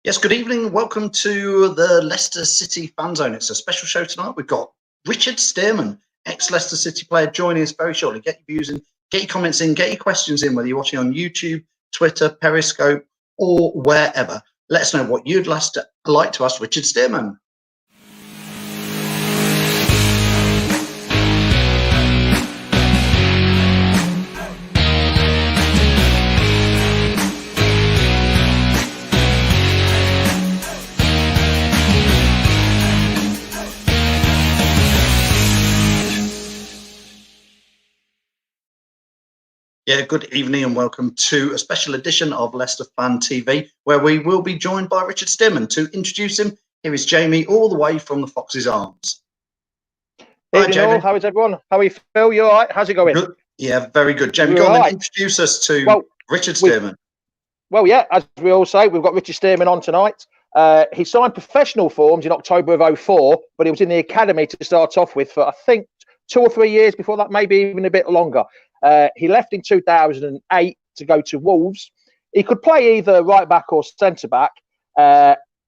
Yes, good evening. Welcome to the Leicester City Fan Zone. It's a special show tonight. We've got Richard Stearman, ex-Leicester City player, joining us very shortly. Get your views in, get your comments in, get your questions in, whether you're watching on YouTube, Twitter, Periscope, or wherever. Let us know what you'd like to ask Richard Stearman. Yeah, good evening and welcome to a special edition of Leicester Fan TV, where we will be joined by Richard Stearman. To introduce him, here is Jamie, all the way from the Fox's Arms. Hi, Jamie. How is everyone? How are you, Phil? You all right? How's it going? Good. Yeah, very good. Jamie, go on then, introduce us to Richard Stearman. Yeah, as we all say, we've got Richard Stearman on tonight. He signed professional forms in October of 2004, but he was in the academy to start off with for, I think, 2 or 3 years before that, maybe even a bit longer. He left in 2008 to go to Wolves. He could play either right back or centre back.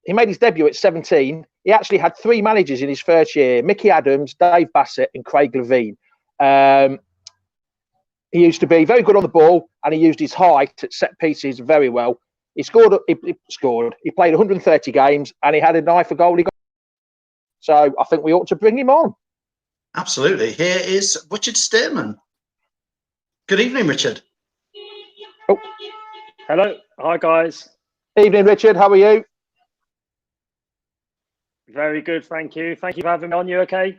He made his debut at 17. He actually had 3 managers in his first year: Mickey Adams, Dave Bassett and Craig Levine. He used to be very good on the ball and he used his height at set pieces very well. He scored. He played 130 games and he had an eye for goal. So I think we ought to bring him on. Absolutely. Here is Richard Stearman. Good evening, Richard. Oh, hello. Hi, guys. Evening, Richard. How are you? Very good, thank you. Thank you for having me on. You okay?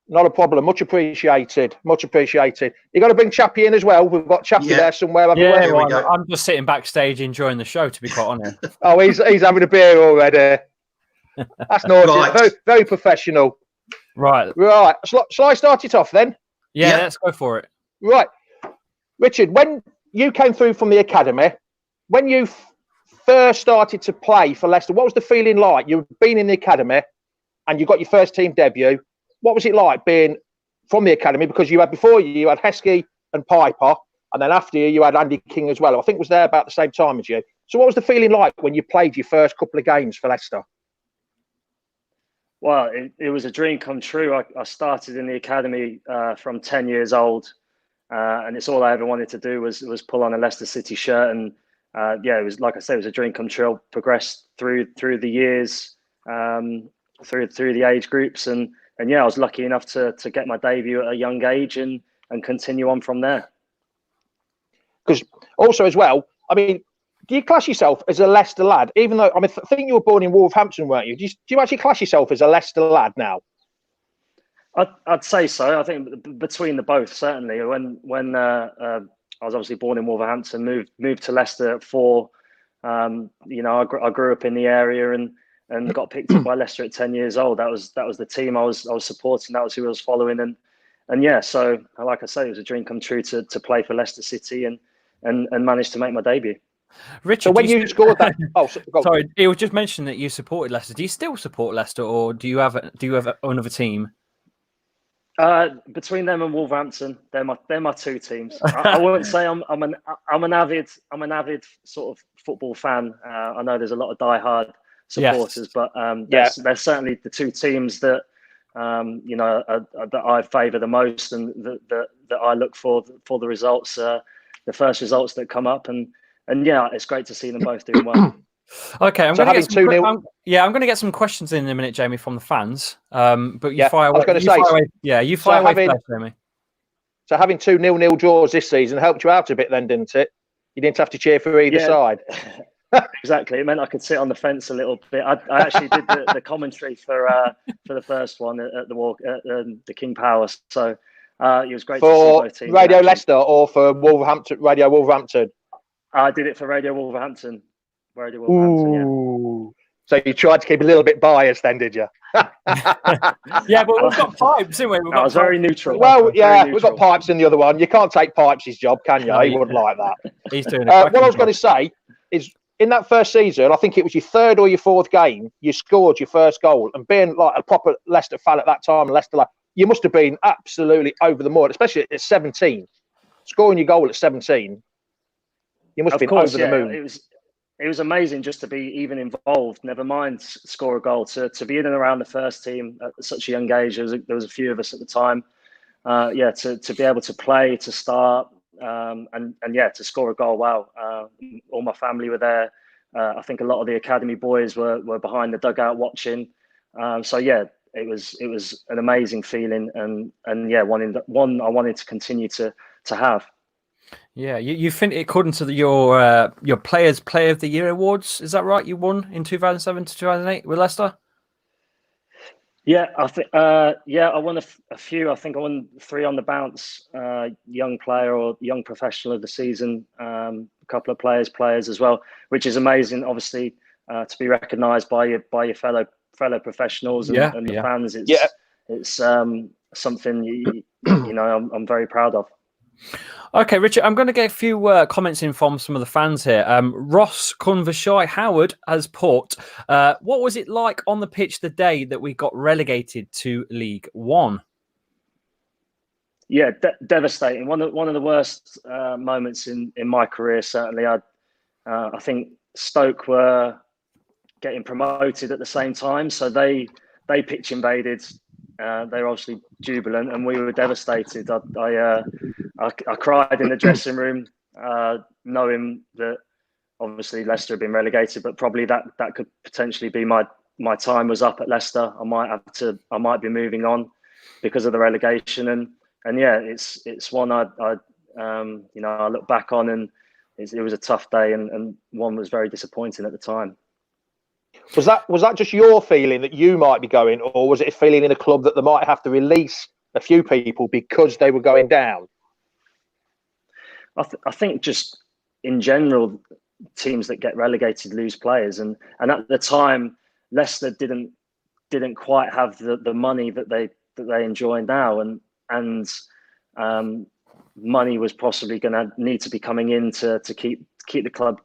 Not a problem. Much appreciated. Much appreciated. You got to bring Chappie in as well. We've got Chappie there somewhere. Yeah, I'm just sitting backstage enjoying the show, to be quite honest. Oh, he's having a beer already. That's naughty. Right. Very, very professional. Right. Shall I start it off then? Yeah, let's go for it. Right. Richard, when you came through from the academy, when you first started to play for Leicester, what was the feeling like? You've been in the academy and you got your first team debut. What was it like being from the academy? Because you had Heskey and Piper, and then after you had Andy King as well. I think was there about the same time as you. So what was the feeling like when you played your first couple of games for Leicester? Well, it was a dream come true. I started in the academy from 10 years old. And it's all I ever wanted to do was pull on a Leicester City shirt, and it was, like I said, it was a dream come true. I progressed through the years, through the age groups, and I was lucky enough to get my debut at a young age and continue on from there. Because also as well, I mean, do you class yourself as a Leicester lad? Even though I think you were born in Wolverhampton, weren't you? Do you actually class yourself as a Leicester lad now? I'd say so. I think between the both, certainly. When I was obviously born in Wolverhampton, moved to Leicester at 4. I grew up in the area and got picked up by Leicester at 10 years old. That was the team I was supporting. That was who I was following. So like I say, it was a dream come true to play for Leicester City and manage to make my debut. Richard, so when you scored that, sorry, it was just mentioned that you supported Leicester. Do you still support Leicester, or do you have another team? Between them and Wolverhampton, they're my 2 teams. I wouldn't say I'm an avid sort of football fan. I know there's a lot of diehard supporters, but they're certainly the 2 teams that that I favour the most, and that I look for the results, the first results that come up, and it's great to see them both doing well. Okay, I'm going to get some questions in a minute, Jamie, from the fans. But you fire away. You fire away first, Jamie. So having 2 0-0 draws this season helped you out a bit, then, didn't it? You didn't have to cheer for either side. Exactly. It meant I could sit on the fence a little bit. I actually did the commentary for the first one at the King Power. So it was great to see both teams. For Radio Leicester or for Radio Wolverhampton? I did it for Radio Wolverhampton. Ooh. So you tried to keep a little bit biased then, did you? Yeah, but we've got pipes, haven't we? I was very neutral. Well, we've got pipes in the other one. You can't take Pipes' job, can you? No, he wouldn't like that. He's doing what I was going to say is, in that first season, I think it was your 3rd or your 4th game, you scored your first goal. And being like a proper Leicester fan at that time, you must have been absolutely over the moon, especially at 17. Scoring your goal at 17, you must have been over the moon. it was amazing just to be even involved, never mind score a goal, to be in and around the first team at such a young age. There was a few of us at the time. To be able to play, to start, and to score a goal. Wow. All my family were there. I think a lot of the academy boys were behind the dugout watching. It was an amazing feeling, and one I wanted to continue to have. Yeah, you think according to your Players Player of the Year awards, is that right? You won in 2007 to 2008 with Leicester. Yeah, I think. I won a few. I think I won 3 on the bounce. Young player or young professional of the season. A couple of players as well, which is amazing. Obviously, to be recognised by your fellow professionals and the fans. It's something I'm very proud of. Okay, Richard, I'm going to get a few comments in from some of the fans here. Ross Convershy Howard has put, what was it like on the pitch the day that we got relegated to League One? Yeah, devastating. One of the worst moments in my career, certainly. I think Stoke were getting promoted at the same time, so they pitch invaded. They were obviously jubilant, and we were devastated. I cried in the dressing room, knowing that obviously Leicester had been relegated, but probably that could potentially be my time was up at Leicester. I might be moving on because of the relegation, and it's one I look back on, and it was a tough day, and one was very disappointing at the time. Was that just your feeling that you might be going, or was it a feeling in the club that they might have to release a few people because they were going down? I think just in general, teams that get relegated lose players, and at the time, Leicester didn't quite have the money that they enjoy now, and money was possibly going to need to be coming in to keep the club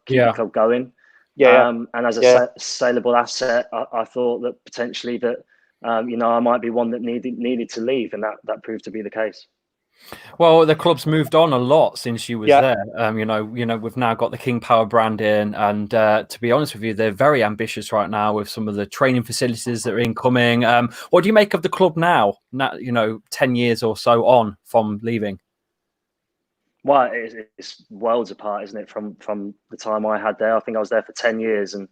going. And as a saleable asset, I thought that potentially that I might be one that needed to leave, and that proved to be the case. Well, the club's moved on a lot since you was there. We've now got the King Power brand in, and to be honest with you, they're very ambitious right now with some of the training facilities that are incoming. What do you make of the club now? 10 years or so on from leaving. Well, it's worlds apart, isn't it? From the time I had there, I think I was there for 10 years, and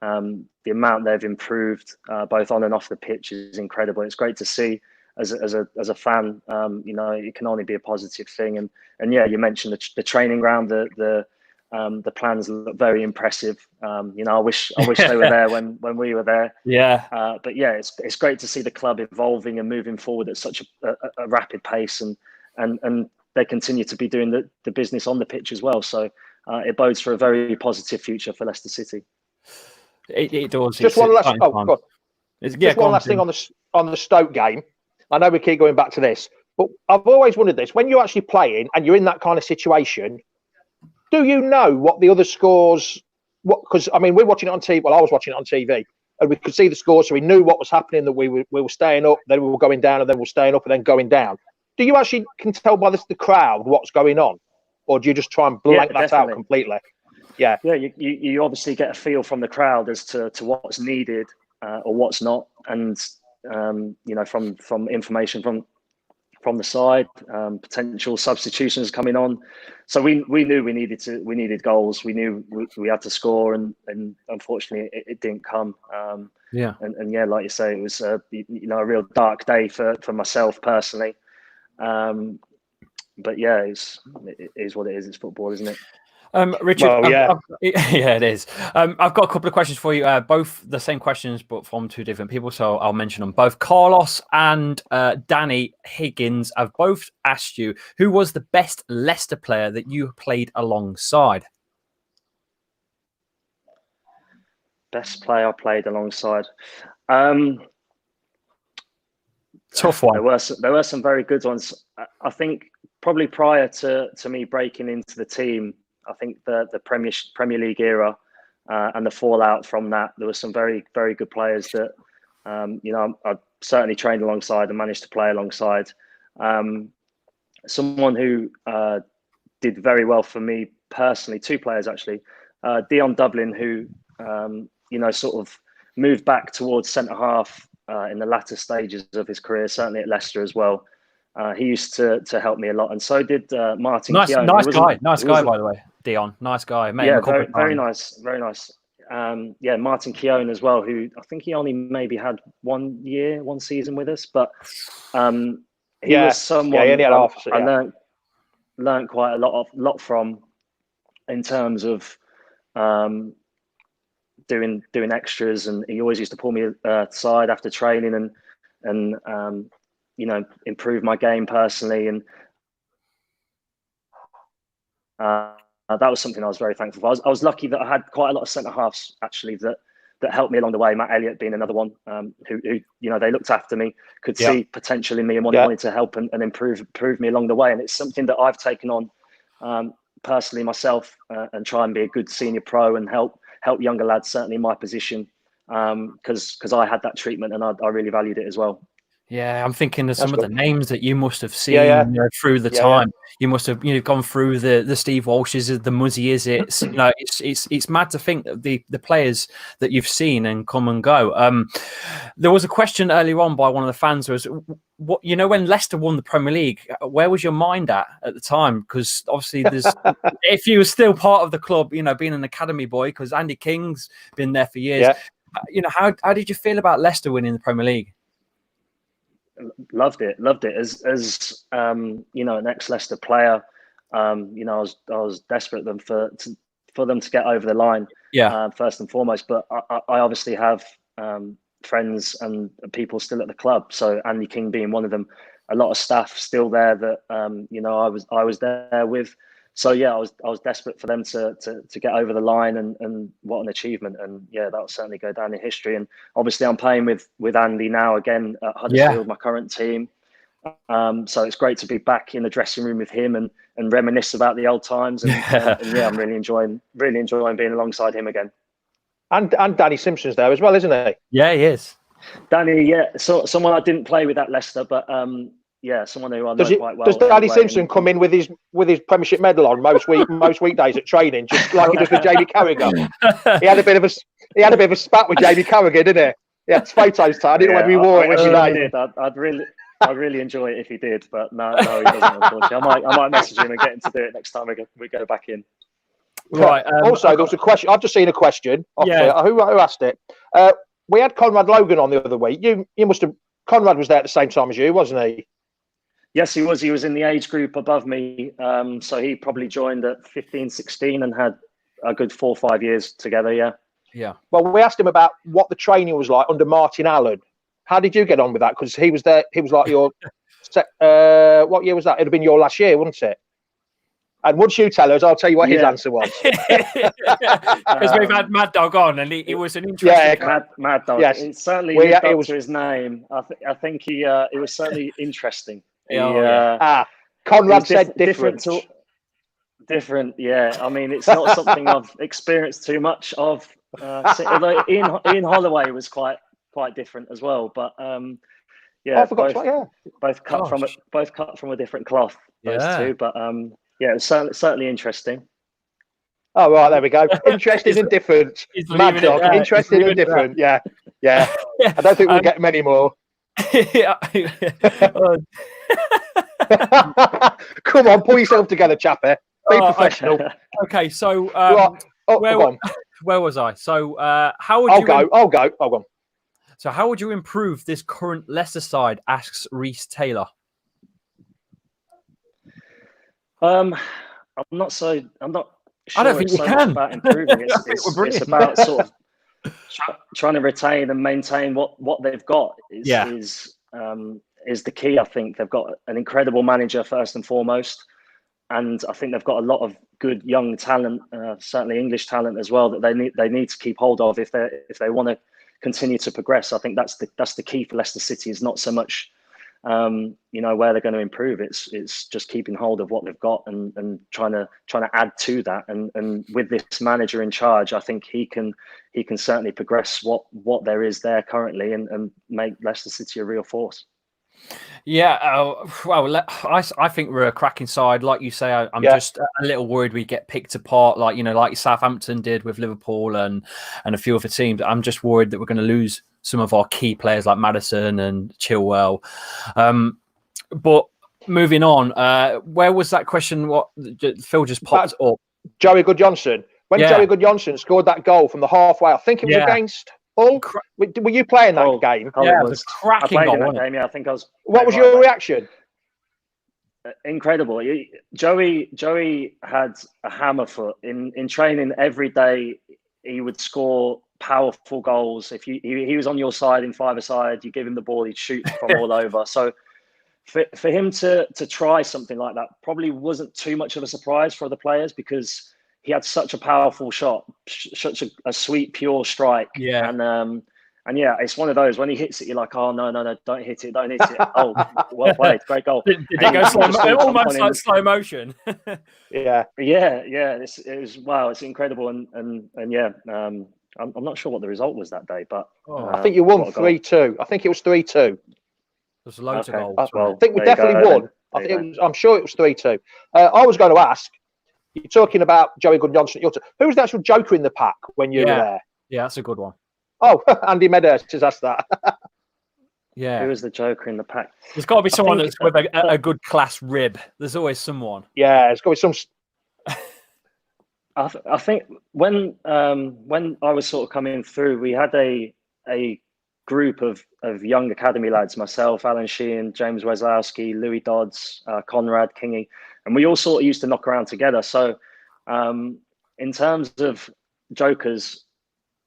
the amount they've improved both on and off the pitch is incredible. It's great to see. As a fan, it can only be a positive thing. And you mentioned the training ground, the plans look very impressive. I wish they were there when we were there. Yeah. But it's great to see the club evolving and moving forward at such a rapid pace, and they continue to be doing the business on the pitch as well. So it bodes for a very positive future for Leicester City. It does. Just one last thing on the Stoke game. I know we keep going back to this, but I've always wondered this. When you're actually playing and you're in that kind of situation, do you know what the other scores... Because, we're watching it on TV. Well, I was watching it on TV, and we could see the scores, so we knew what was happening, that we were staying up, then we were going down, and then we were staying up and then going down. Do you actually can tell by the crowd what's going on? Or do you just try and blank that out completely? Yeah. Yeah, you obviously get a feel from the crowd as to what's needed or what's not. And from information from the side, potential substitutions coming on. So we knew we needed goals. We knew we had to score, and unfortunately it didn't come. And like you say, it was a real dark day for myself personally. But it is what it is. It's football, isn't it? Richard, it is. I've got a couple of questions for you, both the same questions, but from two different people. So I'll mention them both. Carlos and Danny Higgins have both asked you, who was the best Leicester player that you played alongside? Best player I played alongside. Tough one. There were some very good ones. I think probably prior to me breaking into the team, I think the Premier League era and the fallout from that, there were some very, very good players that I certainly trained alongside and managed to play alongside. Someone who did very well for me personally, two players actually. Dion Dublin, who sort of moved back towards centre half in the latter stages of his career, certainly at Leicester as well. He used to help me a lot, and so did Martin Keown. Nice guy, by the way. Dion, nice guy. Very nice, very nice. Martin Keown as well, who I think he only maybe had 1 season with us, but he was someone I learned quite a lot from in terms of doing extras, and he always used to pull me aside after training and improve my game personally, and that was something I was very thankful for. I was lucky that I had quite a lot of centre halves actually that helped me along the way. Matt Elliott being another one, who they looked after me, could see potential in me and wanted to help and improve me along the way. And it's something that I've taken on personally myself, and try and be a good senior pro and help younger lads, certainly in my position, because I had that treatment and I really valued it as well. Yeah, I'm thinking of some of the names that you must have seen through the time. You must have gone through the Steve Walshes, the Muzzy Is-Its. It's mad to think that the players that you've seen and come and go. There was a question earlier on by one of the fans was, what when Leicester won the Premier League, where was your mind at the time? Because obviously there's if you were still part of the club, being an academy boy, because Andy King's been there for years. How did you feel about Leicester winning the Premier League? Loved it as an ex-Leicester player. I was desperate for them to get over the line, first and foremost, but I obviously have friends and people still at the club, so Andy King being one of them, a lot of staff still there that I was there with. So I was desperate for them to get over the line, and what an achievement. And that will certainly go down in history. And obviously I'm playing with Andy now again at Huddersfield, my current team. So it's great to be back in the dressing room with him and reminisce about the old times. And I'm really enjoying being alongside him again. And Danny Simpson's there as well, isn't he? Yeah, he is. Danny, so someone I didn't play with at Leicester, but someone who I know quite well. Does Danny Simpson come in with his Premiership medal on most weekdays at training, just like he does with Jamie Carragher? He had a bit of a spat with Jamie Carragher, didn't he? Yeah, it's photos time. I didn't know whether he wore it every day. I'd really enjoy it if he did, but no, he doesn't. Unfortunately, I might message him and get him to do it next time we go back in. Right. Also, there was a question. I've just seen a question. Who asked it? We had Conrad Logan on the other week. You must have. Conrad was there at the same time as you, wasn't he? Yes, he was. He was in the age group above me. So he probably joined at 15, 16 and had a good 4 or 5 years together. Yeah. Yeah. Well, we asked him about what the training was like under Martin Allen. How did you get on with that? Because he was there. He was like your. What year was that? It'd have been your last year, wouldn't it? And once you tell us, I'll tell you what his answer was. Because we've had Mad Dog on, and it was an interesting. Mad Dog. Yes, it certainly lived up to his name. I think he it was certainly interesting. Conrad said different. Different, yeah. I mean, it's not something I've experienced too much of. Although Ian Holloway was quite different as well, but both cut from a different cloth. Those two, but it was certainly interesting. Oh right, there we go. Interesting and different. Mad Dog. Interesting and different. Yeah. I don't think we'll get many more. Come on, pull yourself together, chappy. Be professional. Okay, so where was I? So how would I'll go. So how would you improve this current Leicester side? Asks Reese Taylor. I'm not sure. I don't think you can. About improving. It's about sort of trying to retain and maintain what they've got. Is the key. I think they've got an incredible manager first and foremost, and I think they've got a lot of good young talent, certainly English talent as well, that they need to keep hold of if they want to continue to progress. I think that's the key for Leicester City. Is not so much where they're going to improve. It's just keeping hold of what they've got and trying to add to that. And with this manager in charge, I think he can certainly progress what there is there currently and make Leicester City a real force. Yeah, I think we're a cracking side. Like you say, I'm just a little worried we get picked apart, like like Southampton did with Liverpool and a few other teams. I'm just worried that we're going to lose some of our key players like Maddison and Chilwell. But moving on, where was that question? What Phil just popped up? Joey Goodjohnson. When Joey Goodjohnson scored that goal from the halfway, I think it was against Hull. Were you playing that game? Yeah, it was a cracking goal. That game, yeah, I think I was. What was your reaction? Incredible. Joey had a hammer foot in training every day. He would score powerful goals. If he was on your side in five-a-side, you give him the ball, he'd shoot from all over. So for him to try something like that probably wasn't too much of a surprise for the players, because he had such a powerful shot, such a sweet, pure strike. Yeah. And yeah, it's one of those, when he hits it, you're like, oh, no, don't hit it. Oh, well played, great goal. Did it go almost like slow motion? Yeah. It was, wow, it's incredible. And yeah, I'm not sure what the result was that day, but I think you won 3-2. I think it was 3-2. There's loads of goals. I think we definitely won. I'm sure it was 3-2. I was going to ask, you're talking about Joey Goodjohnson. Who was the actual joker in the pack when you were there? Yeah, that's a good one. Oh, Andy Meadows just asked that. Yeah. Who was the joker in the pack? There's got to be someone that's with a good class rib. There's always someone. Yeah, it's got to be some. I think when I was sort of coming through, we had a group of young academy lads, myself, Alan Sheehan, James Weslowski, Louis Dodds, Conrad Kingy, and we all sort of used to knock around together. So in terms of jokers,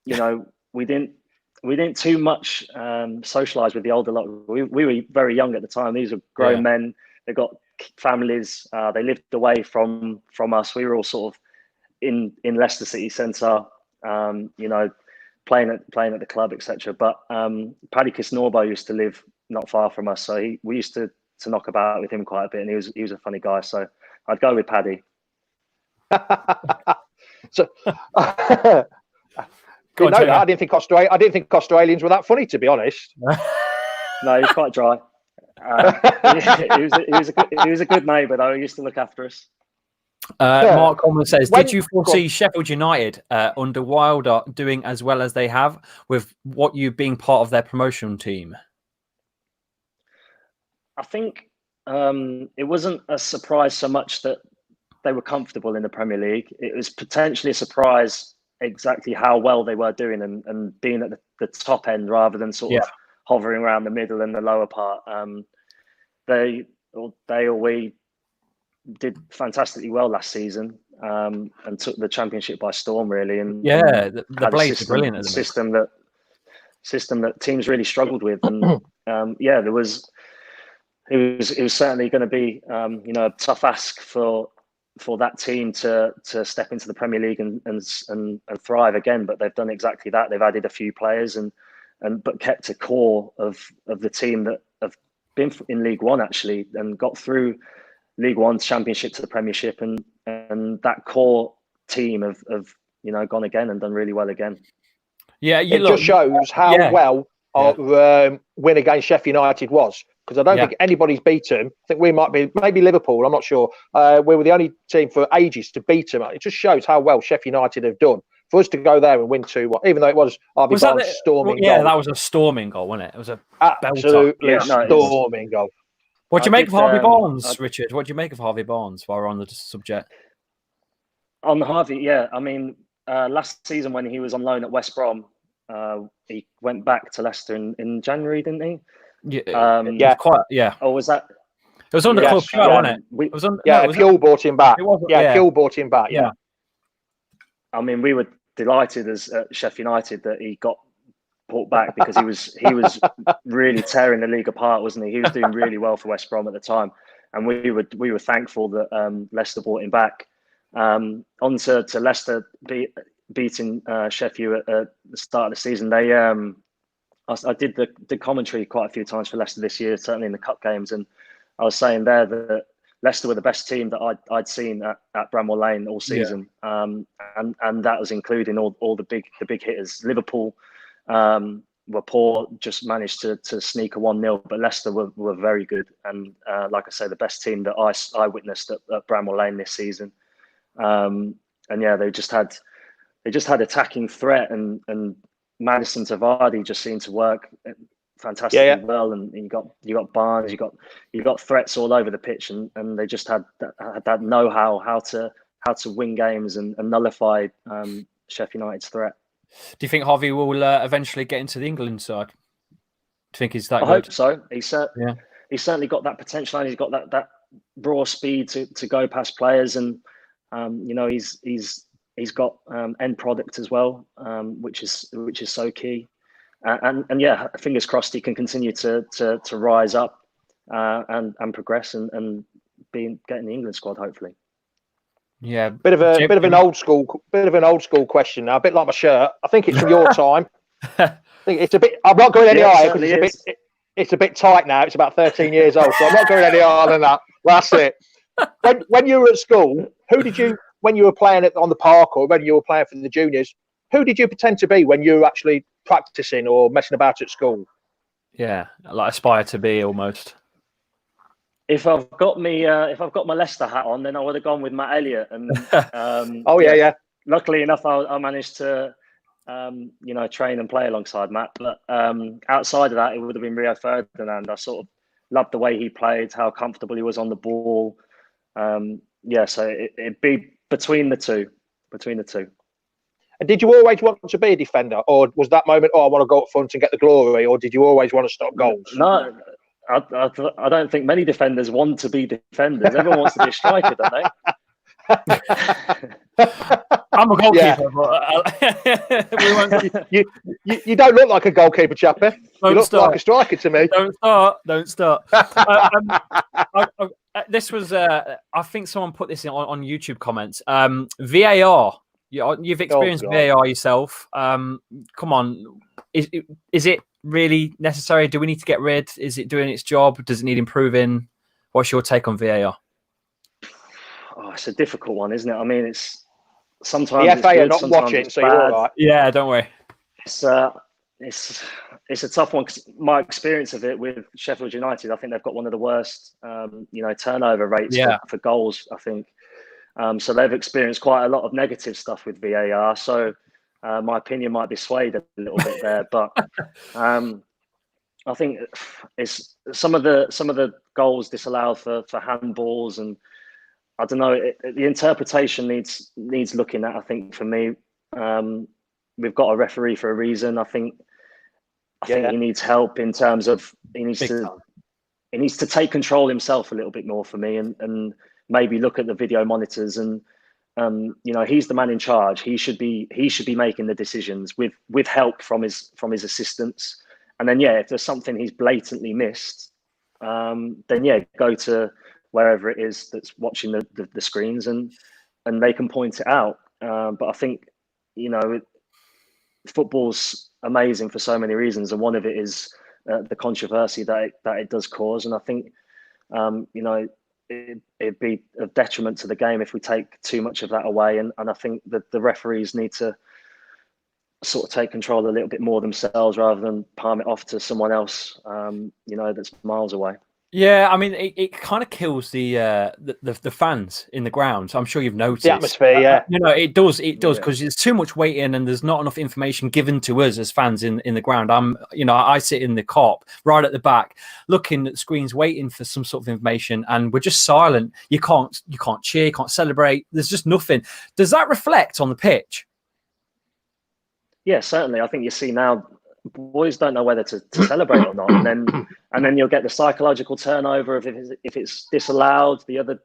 we didn't too much socialise with the older lot. We were very young at the time. These were grown men. They got families. They lived away from us. We were all sort of in Leicester City Centre, playing at the club, etc. But Paddy Kisnorbo used to live not far from us, so we used to knock about with him quite a bit, and he was a funny guy. So I'd go with Paddy. So. I didn't think Australians were that funny, to be honest. No, he was quite dry. He was a good neighbour, though. He used to look after us. Mark Coleman says, did you foresee Sheffield United under Wilder doing as well as they have, with what you being part of their promotion team? I think it wasn't a surprise so much that they were comfortable in the Premier League. It was potentially a surprise exactly how well they were doing and being at the top end rather than sort of hovering around the middle and the lower part. We did fantastically well last season and took the championship by storm, really. And the Blades are brilliant at the system that teams really struggled with, and it was certainly going to be a tough ask for that team to step into the Premier League and thrive again. But they've done exactly that. They've added a few players but kept a core of the team that have been in League One actually and got through League One Championship to the Premiership, and that core team have gone again and done really well again. Yeah, it just shows how well our win against Sheffield United was, because I don't think anybody's beat them. I think we might be, maybe Liverpool, I'm not sure. We were the only team for ages to beat them. It just shows how well Sheffield United have done. For us to go there and win 2-1, even though it was Harvey Barnes' storming goal. Yeah, that was a storming goal, wasn't it? It was a absolutely storming goal. What do you make of Harvey Barnes, Richard? What do you make of Harvey Barnes while we're on the subject? On Harvey, I mean, last season when he was on loan at West Brom, he went back to Leicester in January, didn't he? Or was that? It was on the club show, wasn't it? It was on. Pure bought him back. Pure bought him back. Yeah. I mean, we were delighted as Sheffield United that he got brought back, because he was really tearing the league apart, wasn't he? He was doing really well for West Brom at the time, and we were thankful that Leicester brought him back. On to Leicester beating Sheffield at the start of the season. They I did the commentary quite a few times for Leicester this year, certainly in the cup games, and I was saying there that Leicester were the best team that I'd seen at Bramwell Lane all season, and that was including all the big hitters. Liverpool were poor, just managed to sneak a 1-0. But Leicester were very good, and like I say, the best team that I witnessed at Bramall Lane this season. And yeah, they just had attacking threat, and Madison to Vardy just seemed to work fantastically well. And you got Barnes, you got threats all over the pitch, and they just had that know-how how to win games and nullify Sheffield United's threat. Do you think Harvey will eventually get into the England side? Do you think he's that good? I hope so. He's certainly got that potential, and he's got that raw speed to go past players, and he's got end product as well, which is so key. And yeah, fingers crossed he can continue to rise up and progress and get in the England squad, hopefully. Yeah, bit of an old school question now, a bit like my shirt. I think it's from your time. I think it's a bit. I'm not going any higher because it's a bit tight now. It's about 13 years old, so I'm not going any higher than that. That's it. When you were at school, when you were playing on the park or when you were playing for the juniors, who did you pretend to be when you were actually practicing or messing about at school? Yeah, like aspire to be almost. If I've got my Leicester hat on, then I would have gone with Matt Elliott. And yeah. Luckily enough, I managed to train and play alongside Matt. But outside of that, it would have been Rio Ferdinand. I sort of loved the way he played, how comfortable he was on the ball. So it'd be between the two. And did you always want to be a defender, or was that moment, I want to go up front and get the glory, or did you always want to stop goals? No. I don't think many defenders want to be defenders. Everyone wants to be a striker, don't they? I'm a goalkeeper, but you don't look like a goalkeeper, chappy. You look like a striker to me. Don't start. This was, I think someone put this on YouTube comments. VAR. You've experienced VAR yourself. Come on, is it really necessary? Do we need to get rid? Is it doing its job? Does it need improving? What's your take on VAR? Oh, it's a difficult one, isn't it? I mean, it's sometimes the FA are not watching, so you're all right. Yeah, don't worry. It's a tough one because my experience of it with Sheffield United, I think they've got one of the worst, turnover rates for goals. I think so. They've experienced quite a lot of negative stuff with VAR. So. My opinion might be swayed a little bit there, but I think it's some of the goals disallowed for handballs, and I don't know. The interpretation needs looking at. I think for me, we've got a referee for a reason. I think he needs help in terms of he needs to take control himself a little bit more for me, and maybe look at the video monitors and. He's the man in charge. He should be making the decisions with help from his assistants. And then if there's something he's blatantly missed, then go to wherever it is that's watching the screens and they can point it out. But I think football's amazing for so many reasons, and one of it is the controversy that it does cause. And I think it'd be a detriment to the game if we take too much of that away. And I think that the referees need to sort of take control a little bit more themselves rather than palm it off to someone else, that's miles away. Yeah, I mean, it kind of kills the fans in the ground. I'm sure you've noticed the atmosphere. It does because there's too much waiting and there's not enough information given to us as fans in the ground. I sit in the cop right at the back, looking at the screens, waiting for some sort of information, and we're just silent. You can't cheer, you can't celebrate. There's just nothing. Does that reflect on the pitch? Yeah, certainly. I think you see now. Boys don't know whether to celebrate or not, and then you'll get the psychological turnover of if it's disallowed. The other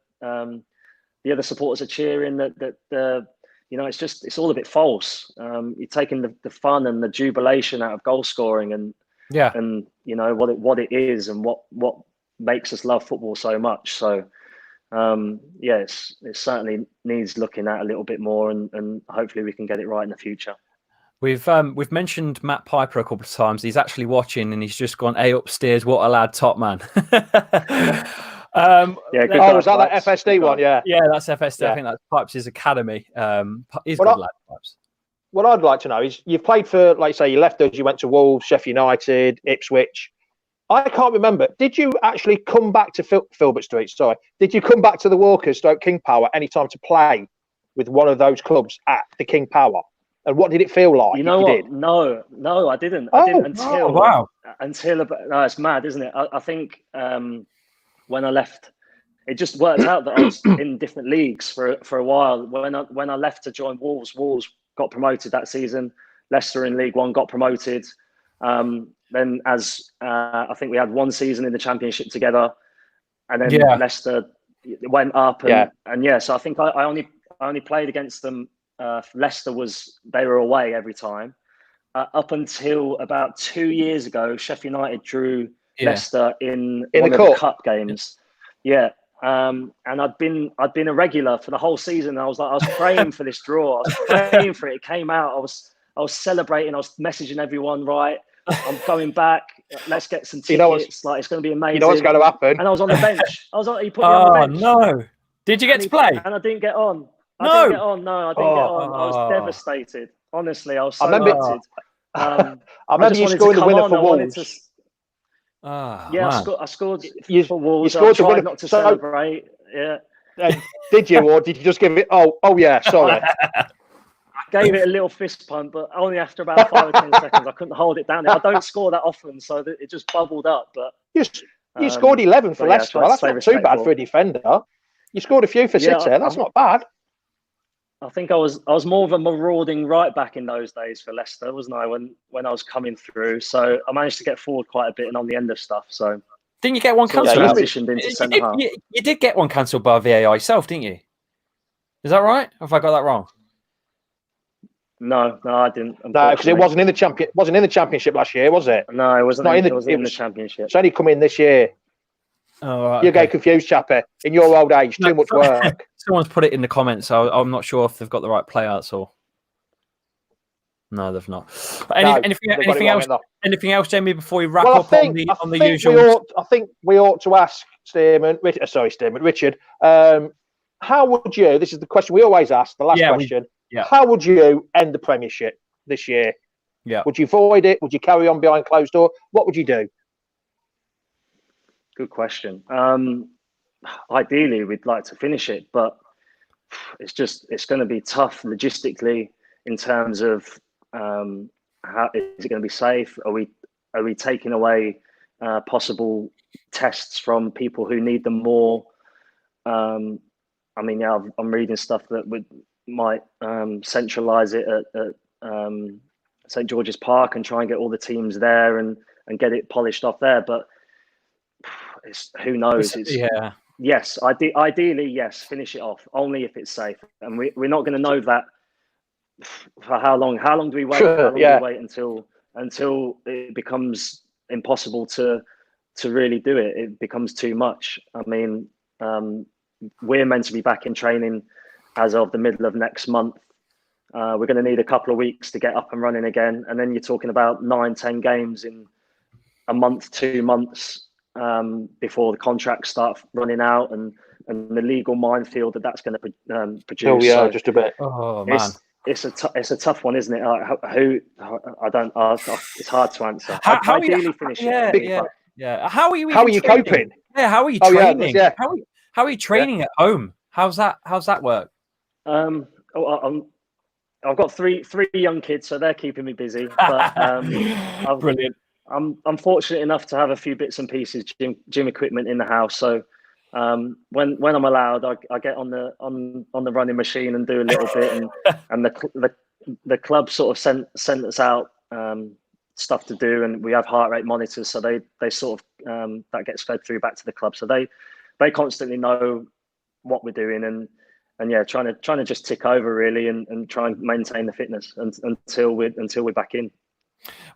supporters are cheering. It's all a bit false. You're taking the fun and the jubilation out of goal scoring, and what it is and what makes us love football so much. So it certainly needs looking at a little bit more, and hopefully we can get it right in the future. We've mentioned Matt Piper a couple of times. He's actually watching, and he's just gone, "Hey, upstairs, what a lad, top man." Was that FSD one? Yeah, that's FSD. Yeah. I think that's Pipes' academy. He's good lad, Pipes. what I'd like to know is you've played for, like say, you left us, you went to Wolves, Sheffield United, Ipswich. I can't remember. Did you actually come back to Filbert Street? Sorry. Did you come back to the Walkers, Stoke King Power, any time to play with one of those clubs at the King Power? And what did it feel like? You know what? Did? No, I didn't. I didn't until wow. Until about. No, it's mad, isn't it? I think when I left, it just worked out that I was in different leagues for a while. When I left to join Wolves, Wolves got promoted that season. Leicester in League One got promoted. Then, as I think we had one season in the Championship together, and then Leicester went up, and so I think I only played against them. Leicester they were away every time, up until about 2 years ago. Sheffield United drew Leicester in one of the cup games. Yeah. And I'd been a regular for the whole season. I was praying for this draw. I was praying for it. It came out. I was celebrating. I was messaging everyone. Right, I'm going back. Let's get some tickets. It's going to be amazing. You know what's going to happen? And I was on the bench. He put me on the bench. No! Did you get to play? And I didn't get on. I didn't get on. I was devastated. Honestly, I was so gutted. I remember you scoring the winner for Wolves. I scored for Wolves. You scored the winner. Not to celebrate. Yeah. Did you, or did you just give it? Oh yeah. Sorry. I gave it a little fist pump, but only after about 5 or 10 seconds. I couldn't hold it down. I don't score that often, so it just bubbled up. But you scored 11 for Leicester. Well, that's not too bad for a defender. You scored a few for City. That's not bad. I think I was more of a marauding right back in those days for Leicester, wasn't I? When I was coming through, so I managed to get forward quite a bit and on the end of stuff. So didn't you get one cancelled? Transitioned into centre half. You did get one cancelled by VAR yourself, didn't you? Is that right? Or have I got that wrong? No, I didn't. No, because it wasn't in the championship last year, was it? No, it wasn't. It wasn't in the championship. It's only come in this year. Oh, right, you get confused, Chappie. In your old age, too much work. Someone's put it in the comments, so I'm not sure if they've got the right playouts or. No, they've not. But anything else? Anything else, Jamie? Before we wrap up on the usual. I think we ought to ask Richard. How would you? This is the question we always ask. The last question. How would you end the Premiership this year? Yeah. Would you void it? Would you carry on behind closed door? What would you do? Good question. Ideally, we'd like to finish it, but it's going to be tough logistically in terms of how is it going to be safe? Are we taking away possible tests from people who need them more? I'm reading stuff that might centralise it at St George's Park and try and get all the teams there and get it polished off there, but. Who knows? Yes, ideally, yes, finish it off, only if it's safe. And we're not going to know that for how long. How long do we wait? How long do we wait until it becomes impossible to really do it? It becomes too much. I mean, we're meant to be back in training as of the middle of next month. We're going to need a couple of weeks to get up and running again. And then you're talking about 9-10 games in a month, 2 months. Before the contracts start running out and the legal minefield that's going to produce. Oh yeah, just a bit. Oh man, it's a tough one, isn't it? It's hard to answer. How ideally finish it. Yeah. How are you coping? Yeah. How are you training? How are you training at home? How's that work? I've got three young kids, so they're keeping me busy. But Brilliant. I'm fortunate enough to have a few bits and pieces, gym equipment in the house. So when I'm allowed, I get on the running machine and do a little bit, and the club sort of sent us out stuff to do, and we have heart rate monitors, so they sort of that gets fed through back to the club, so they constantly know what we're doing, and trying to just tick over really, and try and maintain the fitness until we're back in.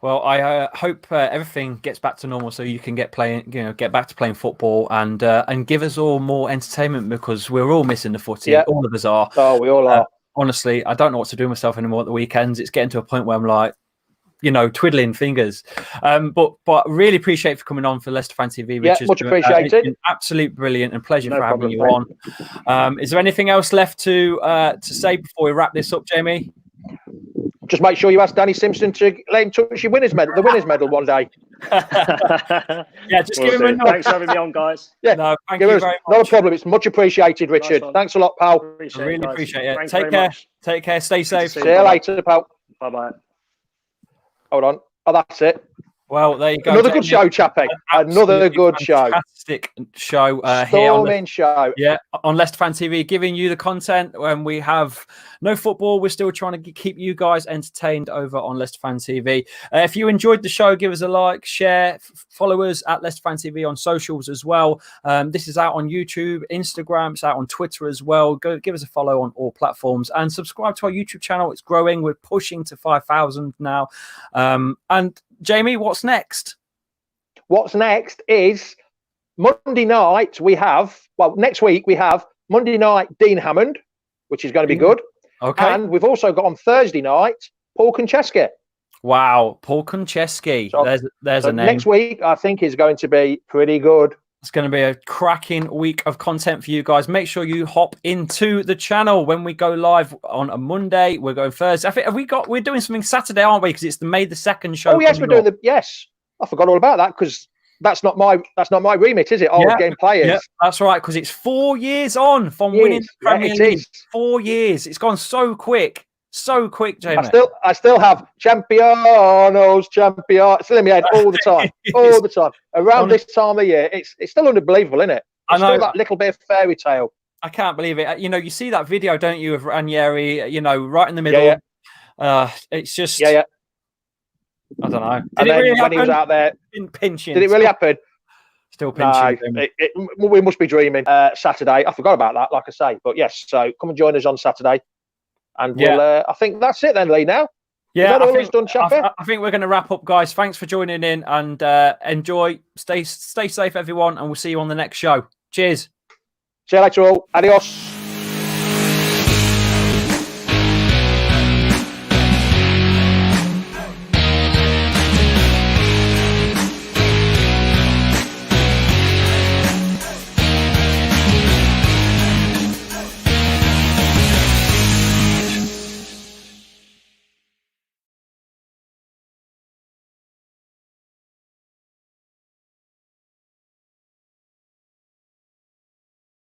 Well, I hope everything gets back to normal so you can get back to playing football and give us all more entertainment, because we're all missing the footy. Yeah. All of us are. Oh, we all are. Honestly, I don't know what to do with myself anymore at the weekends. It's getting to a point where I'm like, twiddling fingers. But really appreciate you for coming on for Leicester Fan TV, Richard. Yeah, much appreciated. It's been absolutely brilliant and pleasure for having you on. Is there anything else left to say before we wrap this up, Jamie? Just make sure you ask Danny Simpson to let him touch your the winners medal one day. Yeah, just give him a nod. Thanks for having me on, guys. Yeah, no, thank you very much. Not a problem. It's much appreciated, Richard. Nice Thanks a lot, pal. I really appreciate it. Thanks Take very care. much. Take care. Stay safe. See you later, pal. Bye-bye. Hold on. Oh, that's it. Well, there you go. Another good show, Chappie. Another good show. Fantastic show here. Storming show. Yeah, on Leicester Fan TV, giving you the content when we have no football. We're still trying to keep you guys entertained over on Leicester Fan TV. If you enjoyed the show, give us a like, share, follow us at Leicester Fan TV on socials as well. This is out on YouTube, Instagram, it's out on Twitter as well. Go give us a follow on all platforms and subscribe to our YouTube channel. It's growing. We're pushing to 5,000 now. And Jamie, what's next? What's next is Monday night. Next week we have Monday night Dean Hammond, which is going to be good. Okay. And we've also got on Thursday night Paul Konchesky. Wow, Paul Konchesky. So, there's a name. Next week I think is going to be pretty good. It's going to be a cracking week of content for you guys. Make sure you hop into the channel when we go live on a Monday. We're going Thursday. I think we're doing something Saturday, aren't we? Because it's the May the 2nd show. Oh yes, we're doing yes. I forgot all about that because that's not my remit, is it? Game players. Yeah, that's right. Because it's 4 years on from winning the Premier League. 4 years. It's gone so quick. So quick, Jamie. I still have champion. Still in my head all the time. All the time. Around this time of year, it's still unbelievable, isn't it? It's still that little bit of fairy tale. I can't believe it. You see that video, don't you, of Ranieri, right in the middle. Yeah. It's just I don't know. Did it really happen? When he was out there pinching. Did it really happen? Still pinching. No, we must be dreaming. Saturday. I forgot about that, like I say. But yes, so come and join us on Saturday. And we'll, I think that's it then, Lee, now. Yeah, I think we're going to wrap up, guys. Thanks for joining in and enjoy. Stay safe, everyone, and we'll see you on the next show. Cheers. See you later, all. Adios.